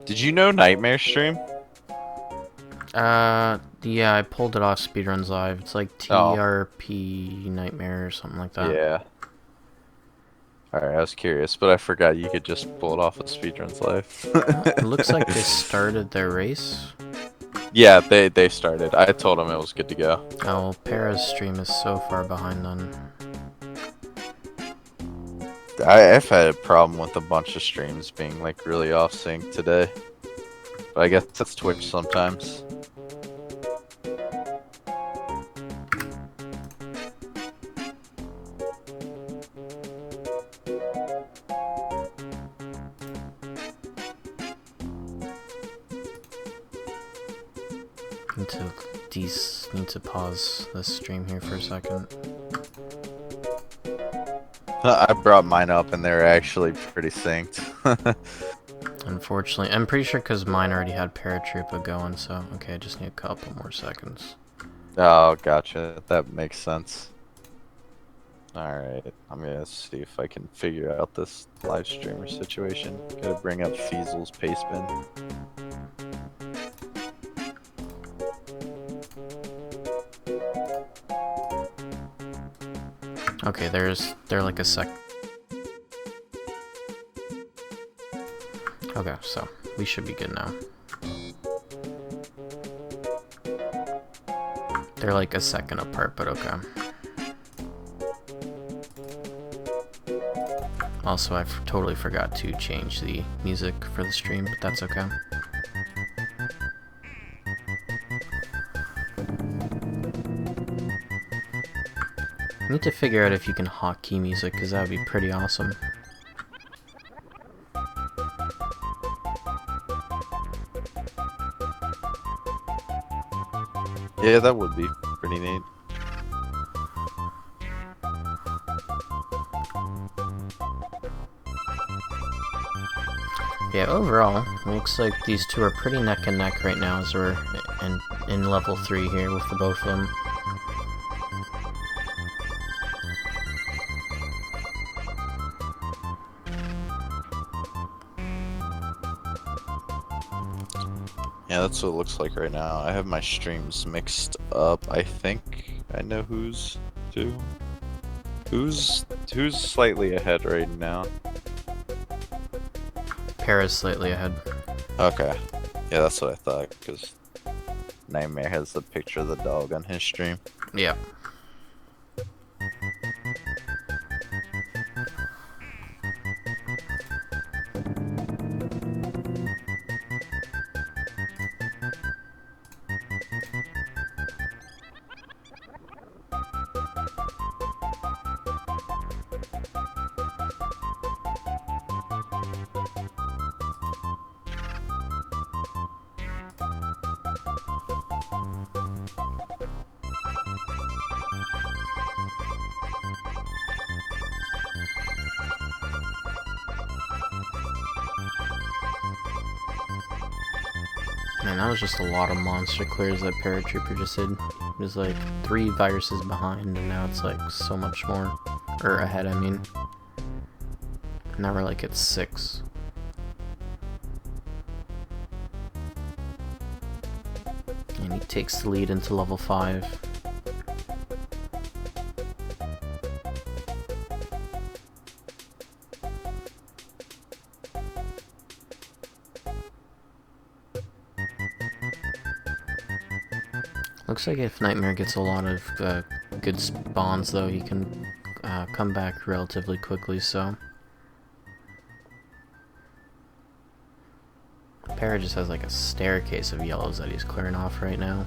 Did you know Nightmare stream? Yeah, I pulled it off Speedruns Live. It's like Oh, TRP Nightmare or something like that. yeah. Alright, I was curious, but I forgot you could just pull it off with Speedruns It looks like they Live. started their race. Yeah, they started. I told them it was good to go. Oh, Para's stream is so far behind then. I've had a problem with a bunch of streams being like really off sync today. But I guess that's Twitch sometimes. Need to pause this stream here for a second. I brought mine up and they're actually pretty synced. Unfortunately, I'm pretty sure because mine already had Paratroopa going, so okay, I just need a couple more seconds. Oh, gotcha. That makes sense. Alright, I'm gonna see if I can figure out this live streamer situation. Gotta bring up Feasel's pastebin. Okay, they're like a sec. Okay, so we should be good now. They're like a second apart, but okay. Also, I totally forgot to change the music for the stream, but that's okay. I need to figure out if you can hotkey music, because that would be pretty awesome. Yeah, that would be pretty neat. Yeah, overall, looks like these two are pretty neck and neck right now as we're in level 3 here with the both of them. Yeah, that's what it looks like right now. I have my streams mixed up. I think I know who's who. Who's slightly ahead right now? Para's slightly ahead. Okay. Yeah, that's what I thought, because Nightmare has the picture of the dog on his stream. Yep. Man, that was just a lot of monster clears that Paratrooper just did. It was like 3 viruses behind, and now it's like so much more. Or ahead, I mean. Now we're like at 6. And he takes the lead into level 5. Looks like if Nightmare gets a lot of good spawns, though, he can come back relatively quickly, so... Para just has like a staircase of yellows that he's clearing off right now.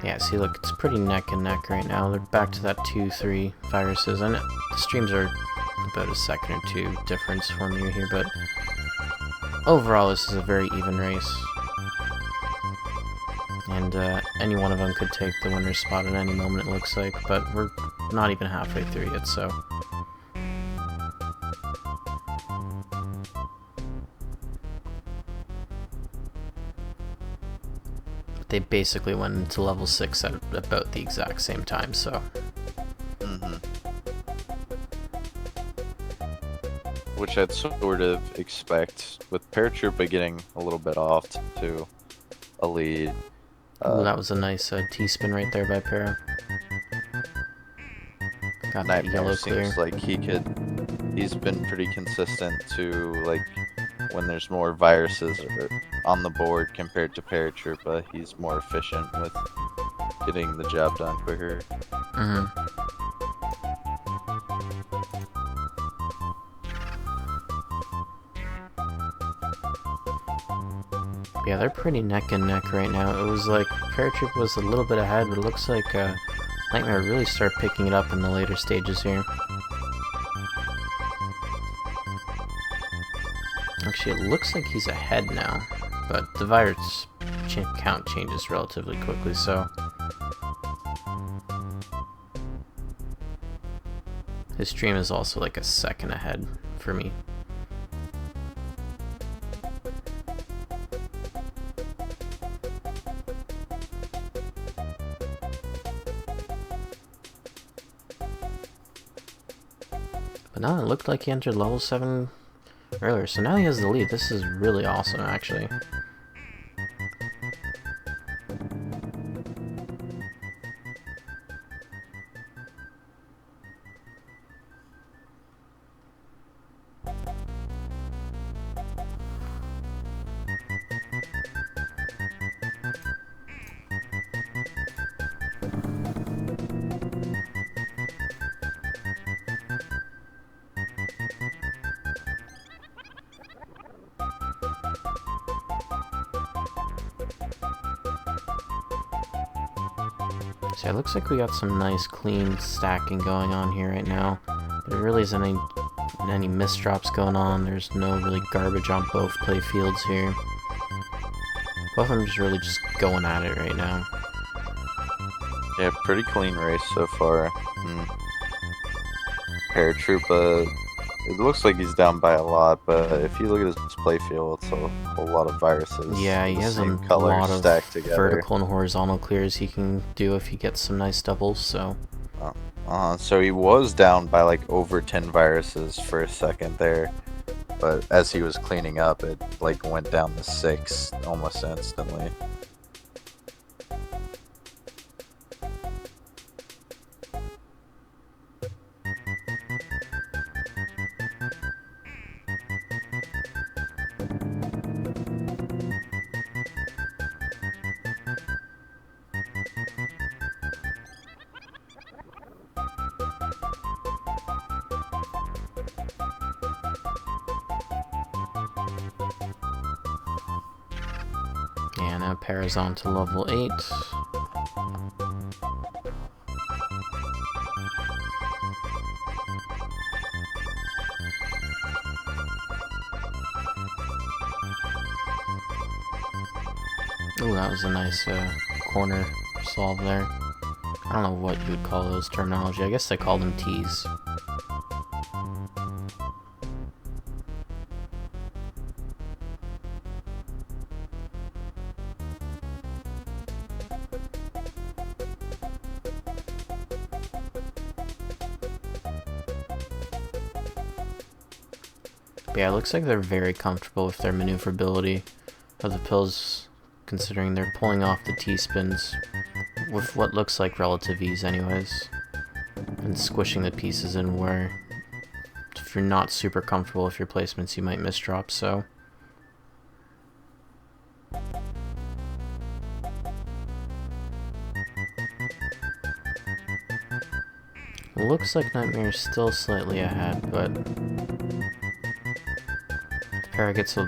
Yeah, see, look, it's pretty neck and neck right now. They're back to that 2-3 viruses, and the streams are about a second or 2 difference for me here, but overall, this is a very even race. And and any one of them could take the winner's spot at any moment, it looks like, but we're not even halfway through yet, so... They basically went into level 6 at about the exact same time, so... Which I'd sort of expect, with Paratroopa getting a little bit off to a lead. Ooh, that was a nice T-spin right there by Para. Got that yellow clear. Seems like he's been pretty consistent to, like, when there's more viruses on the board compared to Paratroopa, he's more efficient with getting the job done quicker. Yeah, they're pretty neck and neck right now. It was like Paratroopa was a little bit ahead, but it looks like Nightmare really started picking it up in the later stages here. Actually, it looks like he's ahead now, but the virus count changes relatively quickly, so... His stream is also like a second ahead for me. But now it looked like he entered level 7 earlier, so now he has the lead. This is really awesome, actually. So it looks like we got some nice clean stacking going on here right now. There really isn't any misdrops going on. There's no really garbage on both play fields here. Both of them just going at it right now. Yeah, pretty clean race so far. Paratroopa, it looks like he's down by a lot, but if you look at his playfield, it's a whole lot of viruses. Yeah, he has a lot of vertical and horizontal clears he can do if he gets some nice doubles, so... So he was down by like over 10 viruses for a second there, but as he was cleaning up, it like went down to 6 almost instantly. Yeah, now Para's on to level 8. Ooh, that was a nice corner solve there. I don't know what you would call those terminology. I guess they call them T's. But yeah, it looks like they're very comfortable with their maneuverability of the pills, considering they're pulling off the T-spins with what looks like relative ease anyways, and squishing the pieces in where if you're not super comfortable with your placements you might misdrop, so... Looks like Nightmare's still slightly ahead, but if Para gets a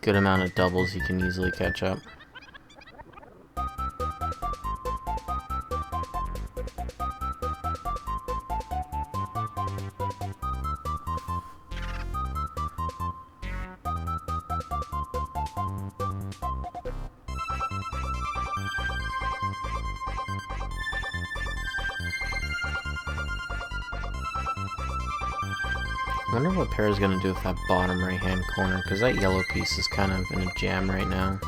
good amount of doubles, he can easily catch up. I wonder what Para's gonna do with that bottom right-hand corner, because that yellow piece is kind of in a jam right now.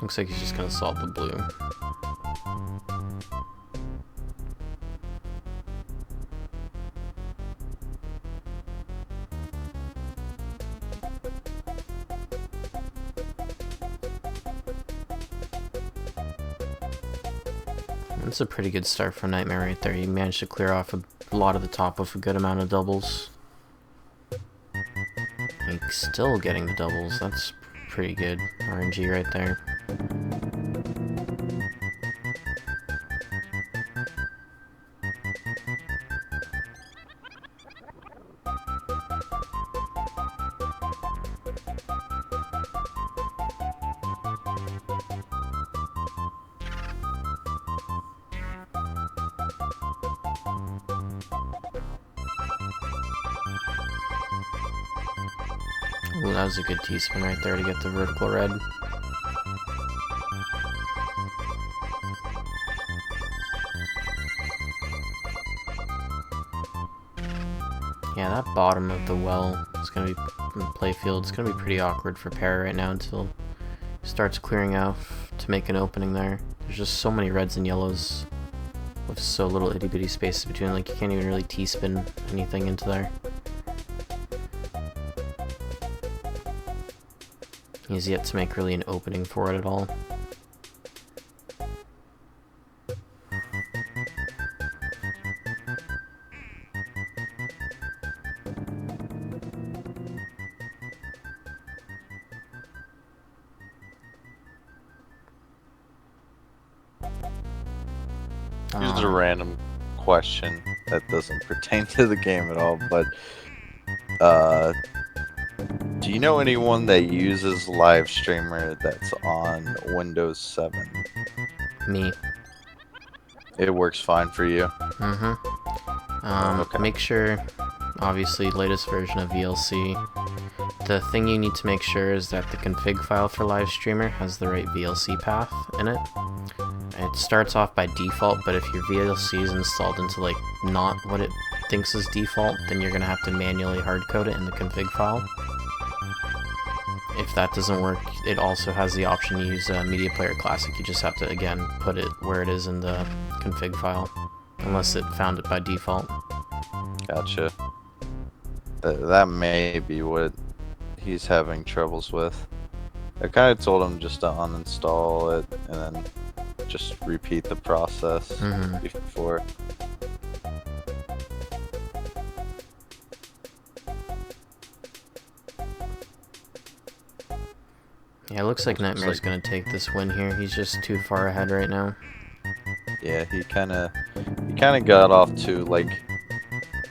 Looks like he's just gonna solve the blue. That's a pretty good start for Nightmare right there. He managed to clear off a lot of the top with a good amount of doubles. He's still getting the doubles. That's pretty good RNG right there. Ooh, that was a good T-spin right there to get the vertical red. Yeah, that bottom of the well is going to be, in the playfield, it's going to be pretty awkward for Para right now until he starts clearing out to make an opening there. There's just so many reds and yellows with so little itty-bitty spaces between, like you can't even really T-spin anything into there. He's yet to make really an opening for it at all. Here's a random question that doesn't pertain to the game at all, but do you know anyone that uses live streamer that's on Windows 7? Me. It works fine for you. Okay. Make sure, obviously, latest version of VLC. The thing you need to make sure is that the config file for live streamer has the right VLC path in it. It starts off by default, but if your VLC is installed into like not what it thinks is default, then you're gonna have to manually hardcode it in the config file. If that doesn't work, it also has the option to use Media Player Classic. You just have to, again, put it where it is in the config file, unless it found it by default. Gotcha. That may be what he's having troubles with. I kind of told him just to uninstall it and then just repeat the process before. Yeah, it looks like Nightmare's gonna take this win here. He's just too far ahead right now. Yeah, he kind of got off to like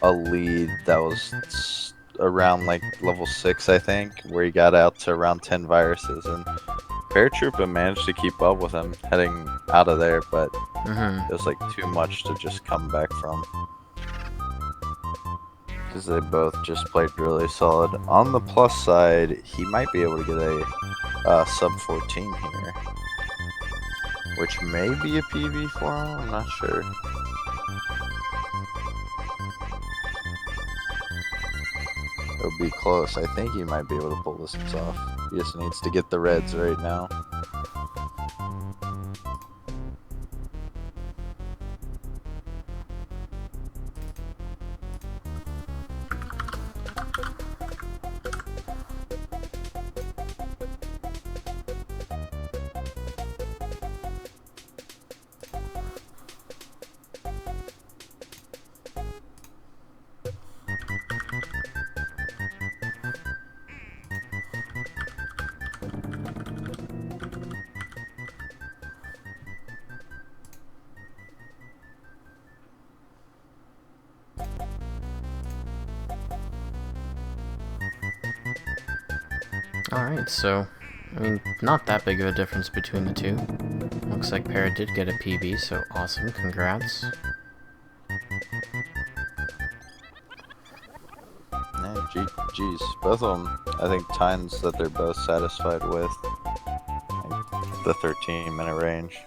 a lead that was around like level 6, I think, where he got out to around 10 viruses, and Paratroopa managed to keep up with him heading out of there, but it was like too much to just come back from. Because they both just played really solid. On the plus side, he might be able to get a sub 14 here, which may be a PB for him, I'm not sure. It'll be close. I think he might be able to pull this off. He just needs to get the reds right now. Alright, so, I mean, not that big of a difference between the two. Looks like Para did get a PB, so awesome, congrats. Yeah, geez, both of them, I think, times that they're both satisfied with, like, the 13-minute range.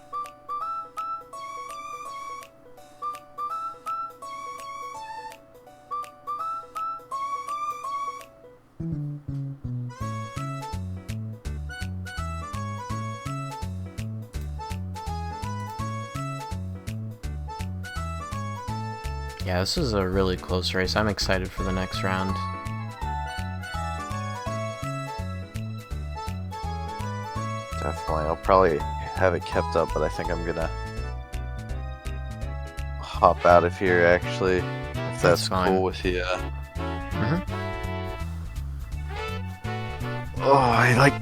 Yeah, this is a really close race. I'm excited for the next round. Definitely. I'll probably have it kept up, but I think I'm gonna hop out of here actually, if that's fine. cool with you. Mm-hmm. Oh,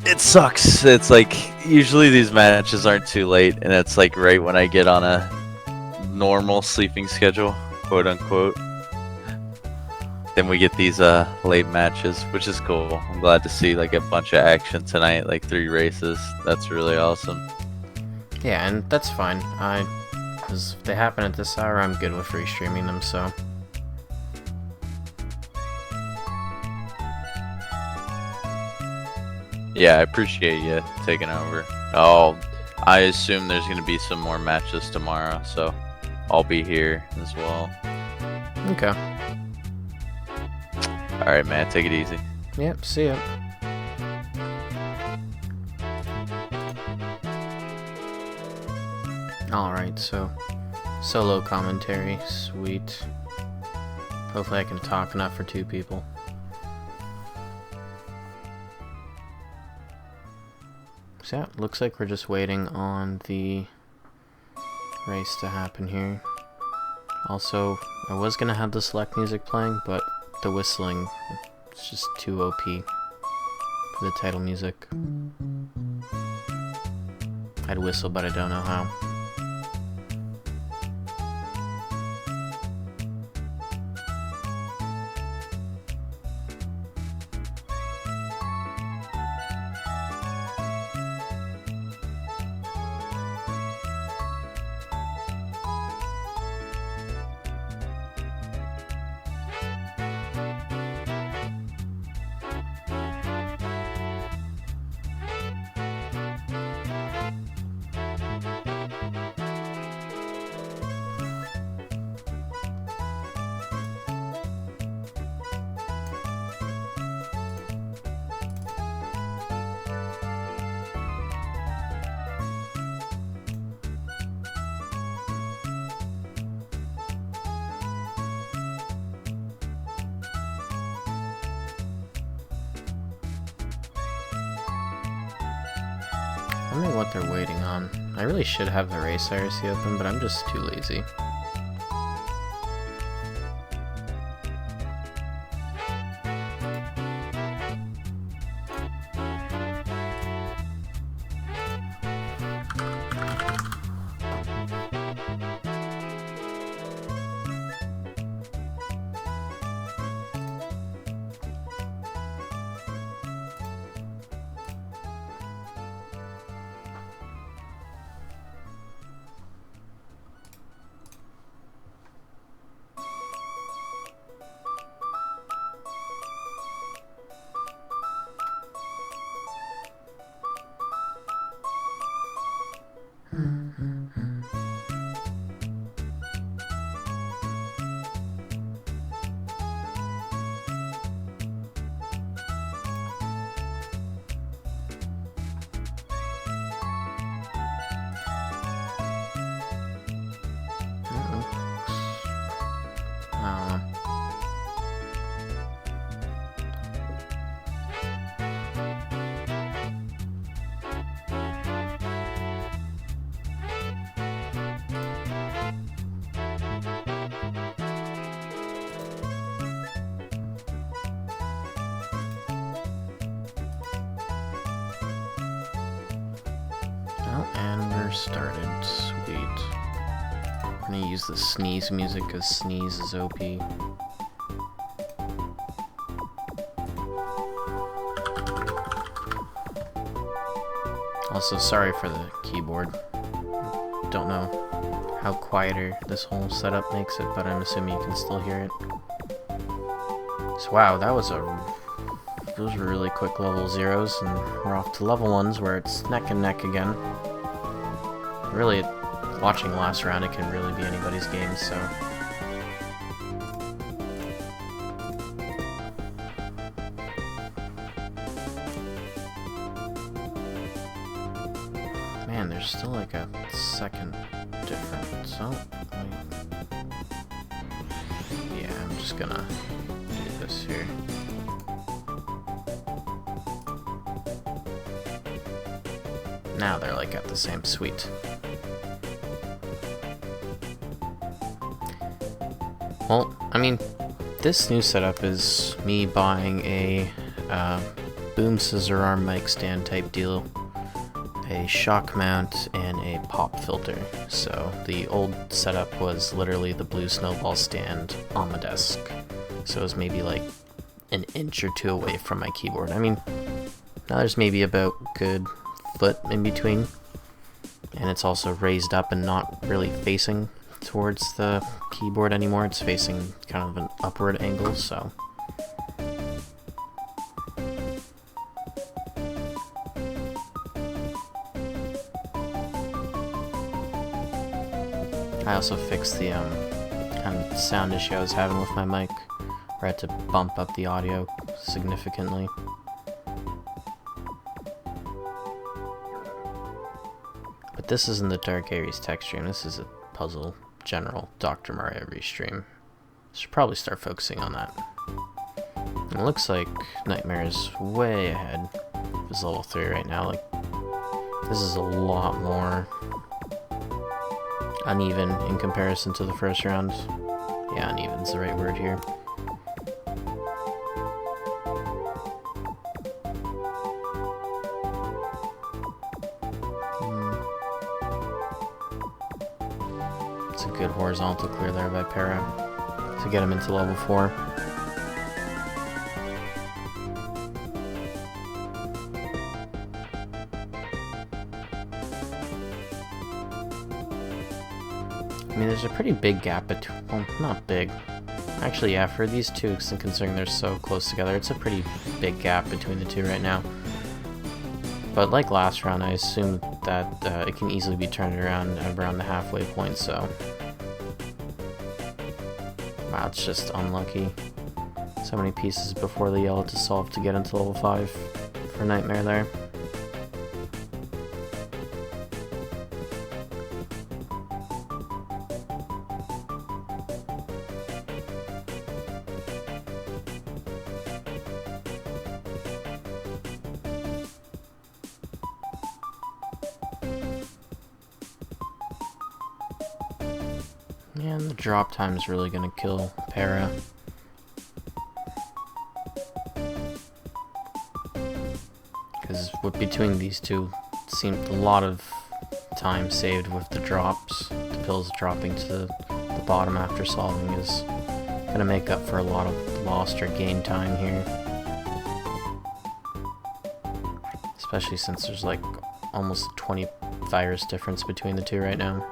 it sucks. It's like usually these matches aren't too late, and it's like right when I get on a normal sleeping schedule, quote unquote. Then we get these late matches, which is cool. I'm glad to see like a bunch of action tonight, like 3 races. That's really awesome. Yeah, and that's fine. Because if they happen at this hour, I'm good with restreaming them, so. Yeah, I appreciate you taking over. I assume there's gonna be some more matches tomorrow, so I'll be here as well. Okay. Alright, man, take it easy. Yep, see ya. Alright, so solo commentary, sweet. Hopefully I can talk enough for 2 people. So yeah, looks like we're just waiting on the race to happen here. Also, I was gonna have the select music playing, but the whistling is just too OP for the title music. I'd whistle, but I don't know how. I don't know what they're waiting on. I really should have the race IRC open, but I'm just too lazy. And we're started. Sweet. I'm gonna use the sneeze music because sneeze is OP. Also, sorry for the keyboard. Don't know how quieter this whole setup makes it, but I'm assuming you can still hear it. So wow, those were really quick level 0s, and we're off to level 1s where it's neck and neck again. Really, watching last round, it can really be anybody's game, so... Man, there's still like a second difference. Oh, wait. just gonna do this here. Now they're like at the same suite. Well, I mean, this new setup is me buying a boom scissor arm mic stand type deal, a shock mount, and a pop filter. So the old setup was literally the blue snowball stand on the desk. So it was maybe like an inch or two away from my keyboard. I mean, now there's maybe about good foot in between, and it's also raised up and not really facing towards the keyboard anymore. It's facing kind of an upward angle, so I also fixed the kind of sound issue I was having with my mic, where I had to bump up the audio significantly. But this isn't the Dark Ares tech stream, this is a puzzle general Dr. Mario restream. Should probably start focusing on that. And it looks like Nightmare is way ahead of his level 3 right now. Like, this is a lot more uneven in comparison to the first round. Yeah, uneven's the right word here. It's a good horizontal clear there by Para to get him into level 4. I mean, there's a pretty big gap between, well, not big. Actually, yeah, for these two, considering they're so close together, it's a pretty big gap between the two right now. But like last round, I assume that it can easily be turned around the halfway point, so... Wow, it's just unlucky. So many pieces before the yellow to solve to get into level 5 for Nightmare there. And the drop time is really gonna kill Para. Because between these two, it seemed a lot of time saved with the drops. The pills dropping to the bottom after solving is gonna make up for a lot of lost or gained time here. Especially since there's like almost 20 virus difference between the two right now.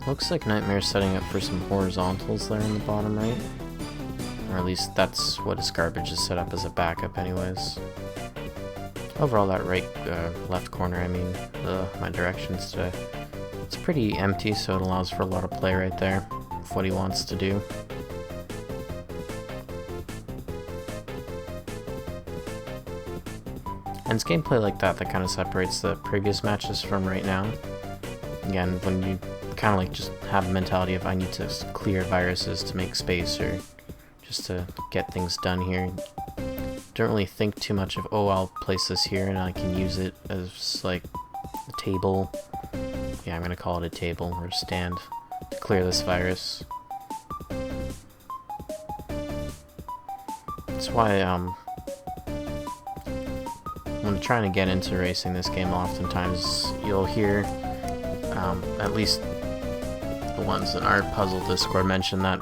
Looks like Nightmare's setting up for some horizontals there in the bottom right. Or at least that's what his garbage is set up as a backup anyways. Overall, that left corner, I mean, my directions today, it's pretty empty, so it allows for a lot of play right there with what he wants to do. And it's gameplay like that that kind of separates the previous matches from right now. Again, when you kind of like just have a mentality of I need to clear viruses to make space or just to get things done here. Don't really think too much of, oh, I'll place this here and I can use it as like a table. Yeah, I'm gonna call it a table or a stand to clear this virus. That's why when trying to get into racing this game, oftentimes you'll hear, at least the ones in our puzzle Discord mention that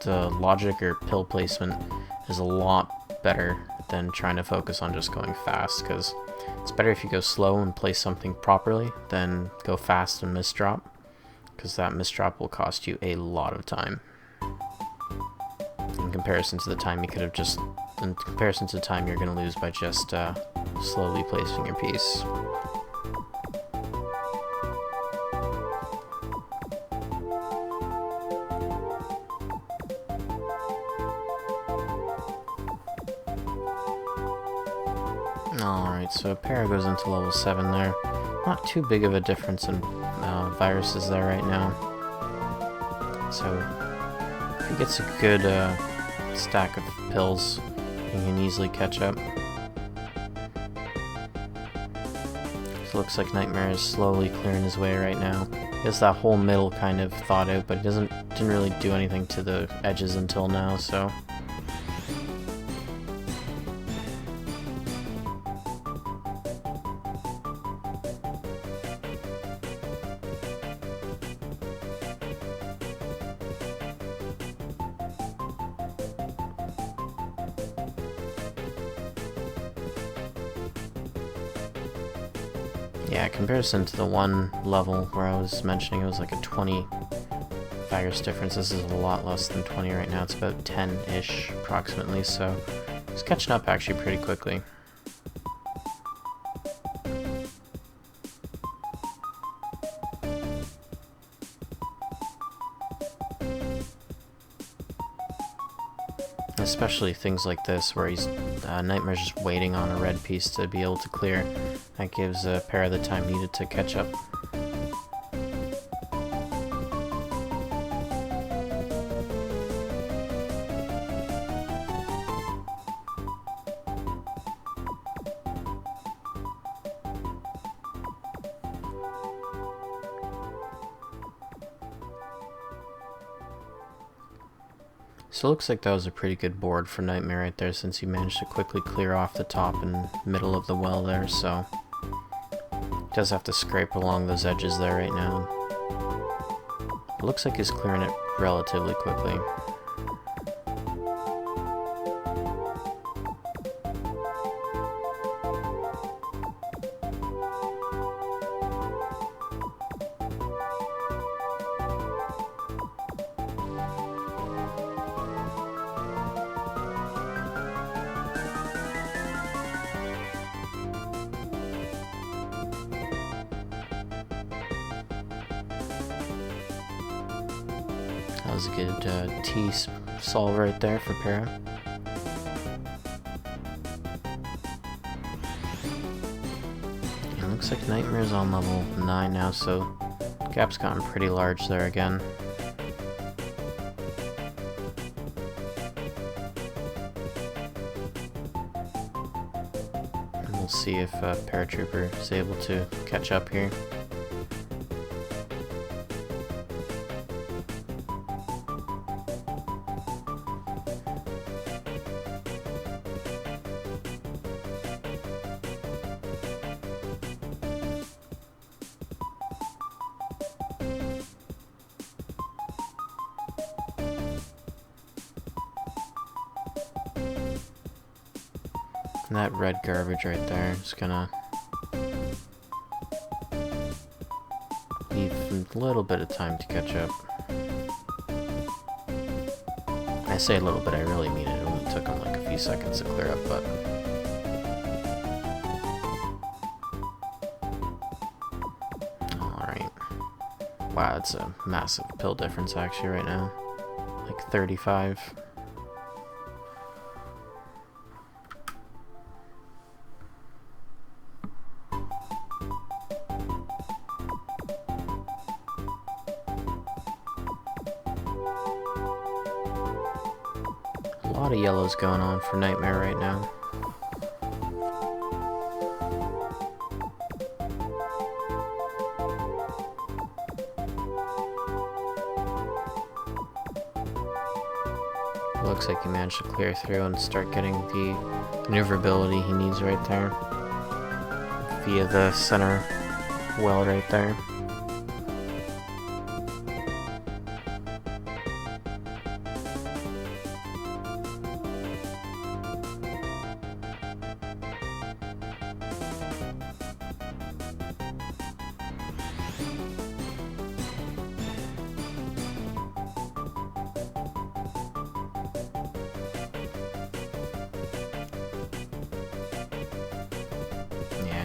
the logic or pill placement is a lot better than trying to focus on just going fast, because it's better if you go slow and place something properly than go fast and misdrop, because that misdrop will cost you a lot of time in comparison to the time you could have just, in comparison to the time you're going to lose by just slowly placing your piece. Alright, so Para goes into level 7 there. Not too big of a difference in viruses there right now. So if he gets a good stack of pills, he can easily catch up. So it looks like Nightmare is slowly clearing his way right now. He has that whole middle kind of thought out, but he didn't really do anything to the edges until now, so... Yeah, in comparison to the one level where I was mentioning it was like a 20 virus difference, this is a lot less than 20 right now. It's about 10-ish approximately, so it's catching up actually pretty quickly. Especially things like this where he's Nightmare's just waiting on a red piece to be able to clear. That gives Para the time needed to catch up. So it looks like that was a pretty good board for Nightmare right there, since he managed to quickly clear off the top and middle of the well there, so he does have to scrape along those edges there right now. It looks like he's clearing it relatively quickly. That was a good T-solve right there for Para. And it looks like Nightmare's on level 9 now, so the gap's gotten pretty large there again. And we'll see if Paratrooper is able to catch up here. And that red garbage right there is gonna leave a little bit of time to catch up. I say a little bit, I really mean it. It only took him like a few seconds to clear up, but... Alright. Wow, that's a massive pill difference actually right now. Like 35. A lot of yellows going on for Nightmare right now. Looks like he managed to clear through and start getting the maneuverability he needs right there. via the center well right there.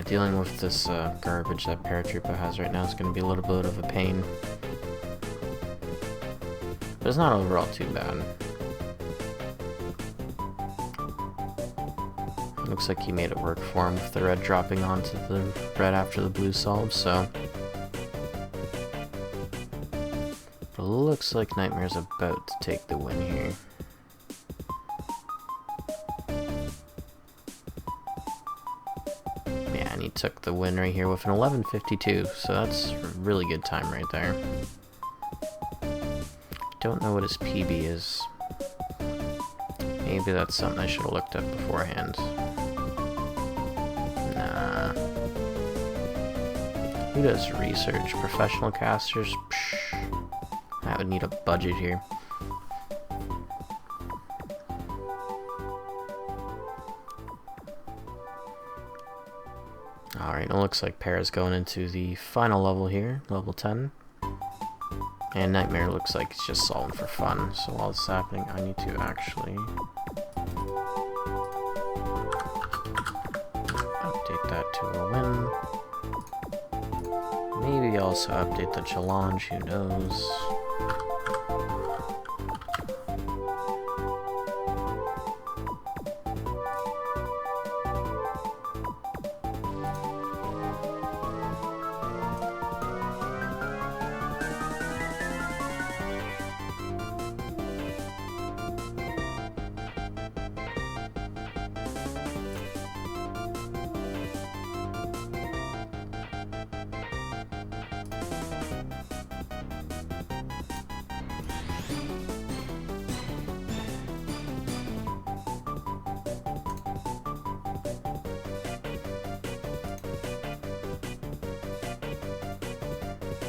Dealing with this garbage that Paratroopa has right now is going to be a little bit of a pain. But it's not overall too bad. Looks like he made it work for him with the red dropping onto the red after the blue solve, so... But it looks like Nightmare's about to take the win here. He took the win right here with an 11:52, so that's a really good time right there. Don't know what his PB is. Maybe that's something I should have looked up beforehand. Nah. Who does research? Professional casters? Psh. I would need a budget here. Alright, it looks like Para's going into the final level here, level 10. And Nightmare looks like he's just solving for fun. So while this is happening, I need to actually update that to a win. Maybe also update the challenge, who knows.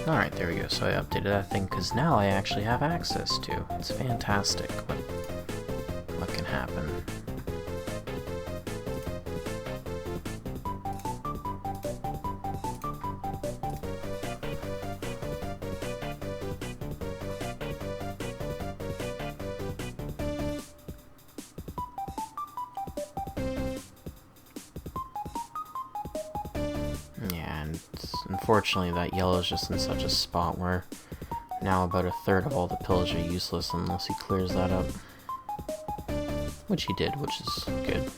Alright, there we go. So I updated that thing because now I actually have access to. It's fantastic what can happen. Unfortunately, that yellow is just in such a spot where now about a third of all the pillars are useless unless he clears that up. Which he did, which is good.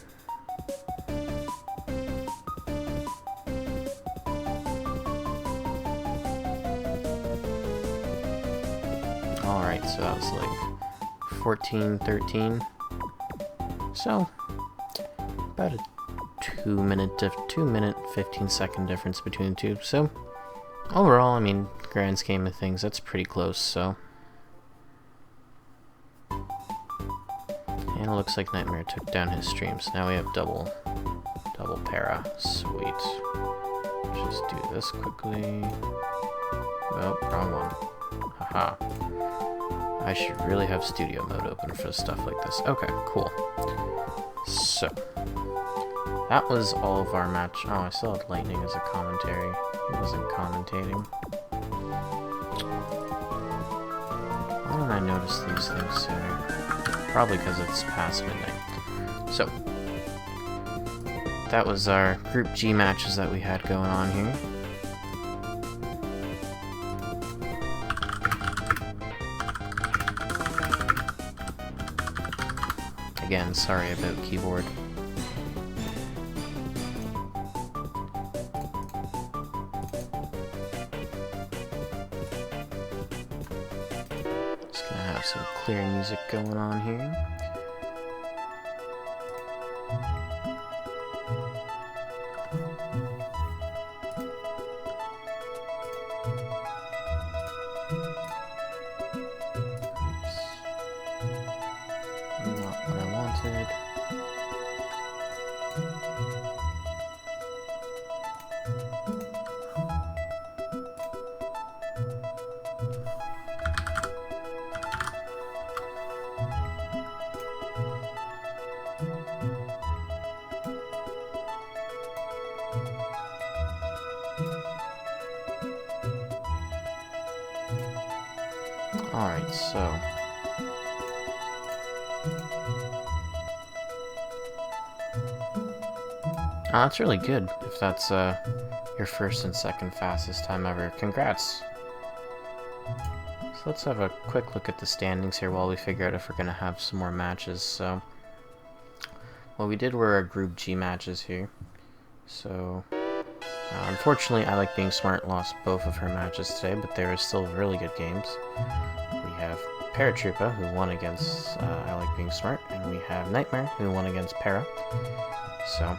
Alright, so that was like 14, 13. So, about a 2 minute 15-second difference between the two. So overall, I mean, grand scheme of things, that's pretty close. So, and it looks like Nightmare took down his streams. Now we have double para. Sweet. Just do this quickly. Oh, wrong one. Haha. I should really have studio mode open for stuff like this. Okay, cool. So that was all of our match. Oh, I still had Lightning as a commentary. He wasn't commentating. Why don't I notice these things sooner? Probably because it's past midnight. So, that was our Group G matches that we had going on here. Again, sorry about keyboard. Some clear music going on here. Not what I wanted. Alright, so... that's really good, if that's your first and second fastest time ever. Congrats! So let's have a quick look at the standings here while we figure out if we're going to have some more matches. So, what we did were our Group G matches here. So, unfortunately, I Like Being Smart lost both of her matches today, but they were still really good games. We have Paratroopa, who won against I Like Being Smart, and we have Nightmare, who won against Para. So,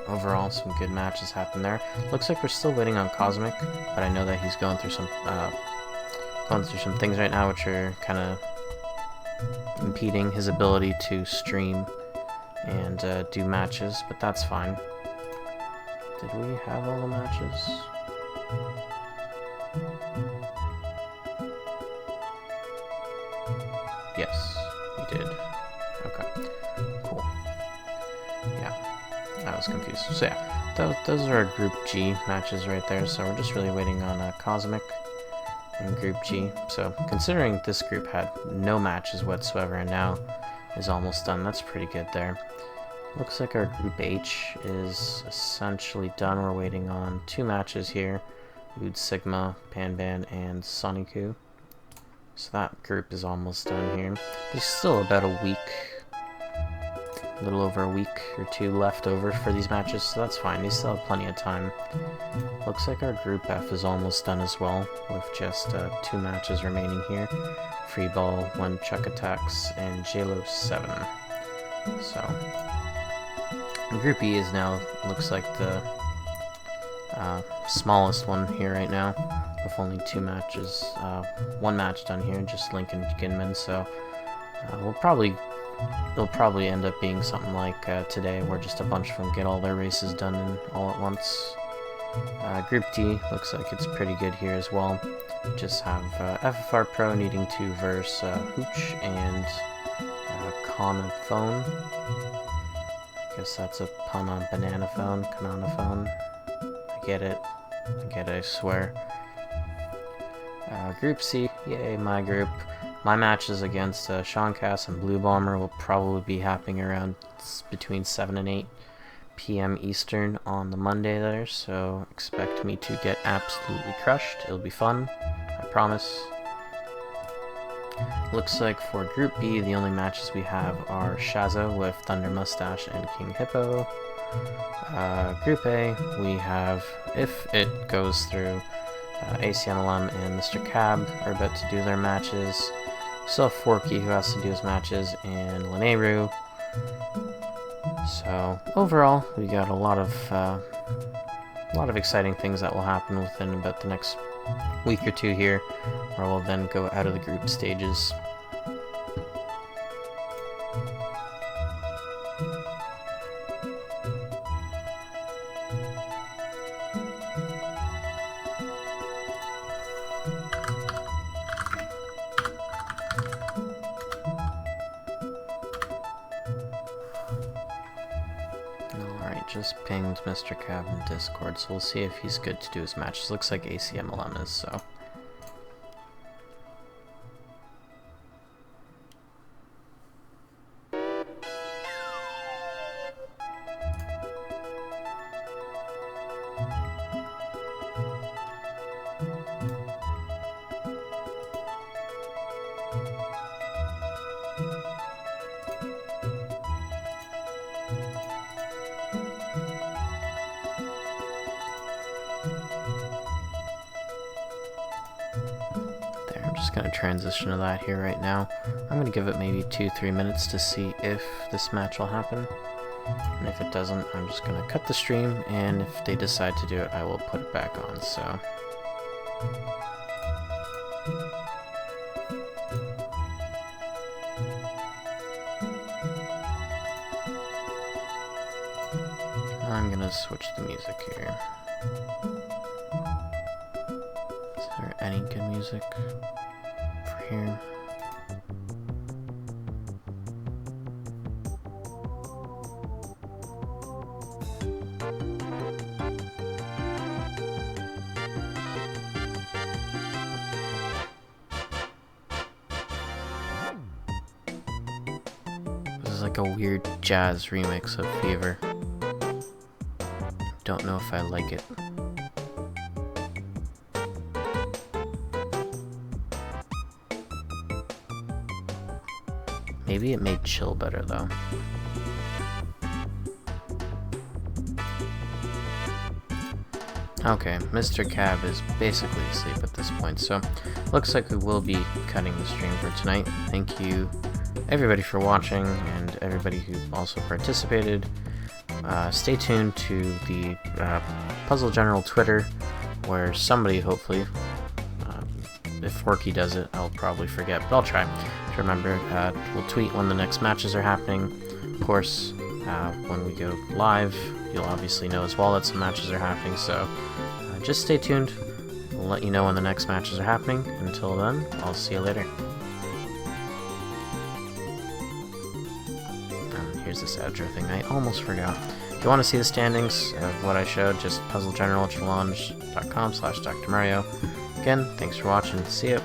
overall, some good matches happened there. Looks like we're still waiting on Cosmic, but I know that he's going through some things right now which are kind of impeding his ability to stream and do matches, but that's fine. Did we have all the matches? Yes, we did. Okay, cool. Yeah, I was confused. So yeah, those are our Group G matches right there, so we're just really waiting on Cosmic in Group G. So considering this group had no matches whatsoever and now is almost done, that's pretty good there. Looks like our Group H is essentially done. We're waiting on 2 matches here. Ood Sigma, Panban, and Soniku. So that group is almost done here. There's still about a week, a little over a week or 2 left over for these matches, so that's fine. They still have plenty of time. Looks like our Group F is almost done as well, with just 2 matches remaining here. Free Ball, 1 Chuck Attacks, and JLo 7. So, Group E is now, looks like the smallest one here right now, with only 2 matches, 1 match done here, just Link and Ginman, so it'll probably end up being something like today, where just a bunch of them get all their races done in all at once. Group D looks like it's pretty good here as well. Just have FFR Pro needing to verse Hooch and Phone. I guess that's a pun on banana phone, phone. I get it, I swear. Group C, yay, my group. My matches against Sean Cass and Blue Bomber will probably be happening around between 7 and 8 p.m. Eastern on the Monday there, so expect me to get absolutely crushed. It'll be fun, I promise. Looks like for Group B, the only matches we have are Shazo with Thunder Mustache and King Hippo. Group A, we have, if it goes through, ACMLM and Mr. Cab are about to do their matches. Still have Forky, who has to do his matches, and Lineru. So overall, we got a lot of exciting things that will happen within about the next week or 2 here, where we'll then go out of the group stages. Alright, just pinged Mr. Cab in Discord, so we'll see if he's good to do his matches. Looks like ACMLM is, so. I'm just going to transition to that here right now. I'm going to give it maybe 2-3 minutes to see if this match will happen. And if it doesn't, I'm just going to cut the stream, and if they decide to do it, I will put it back on, so. I'm going to switch the music here. Is there any good music for here? like a weird jazz remix of Fever. Don't know if I like it. Maybe it made Chill better though. Okay, Mr. Cab is basically asleep at this point, so looks like we will be cutting the stream for tonight. Thank you everybody for watching, and everybody who also participated. Stay tuned to the Puzzle General Twitter, where somebody, hopefully, if Forky does it, I'll probably forget, but I'll try to remember. We'll tweet when the next matches are happening. Of course, when we go live, you'll obviously know as well that some matches are happening, so just stay tuned. We'll let you know when the next matches are happening. Until then, I'll see you later. Here's this outro thing I almost forgot. If you want to see the standings of what I showed, just puzzlegeneral.challenge.com/Dr. Mario. Again, thanks for watching. See ya.